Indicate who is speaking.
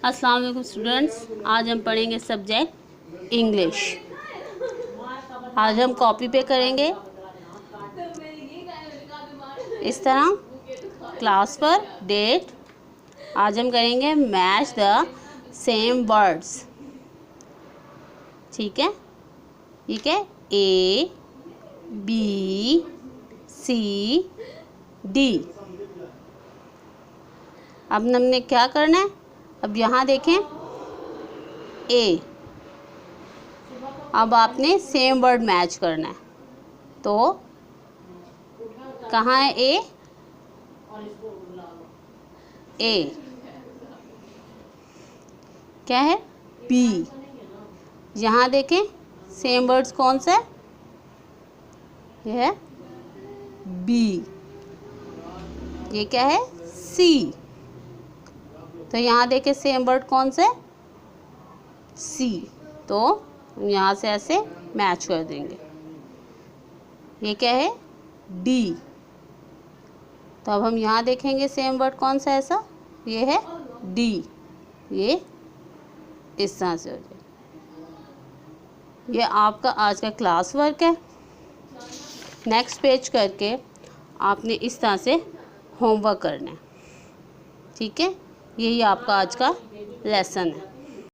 Speaker 1: अस्सलाम वालेकुम स्टूडेंट्स, आज हम पढ़ेंगे सब्जेक्ट इंग्लिश। आज हम कॉपी पे करेंगे इस तरह क्लास पर डेट। आज हम करेंगे मैच द सेम वर्ड्स। ठीक है, ए बी सी डी। अब हमने क्या करना है, अब यहाँ देखें ए, अब आपने सेम वर्ड मैच करना है। तो कहाँ है ए? ए क्या है? बी। यहाँ देखें सेम वर्ड्स कौन सा है? यह है बी। ये क्या है? सी। तो यहाँ देखें सेम वर्ड कौन सा है? सी। तो हम यहाँ से ऐसे मैच कर देंगे। ये क्या है? डी। तो अब हम यहाँ देखेंगे सेम वर्ड कौन सा है ऐसा? ये है डी। ये इस तरह से हो जाए। ये आपका आज का क्लास वर्क है। नेक्स्ट पेज करके आपने इस तरह से होमवर्क करना है। ठीक है, यही आपका आज का लेसन है।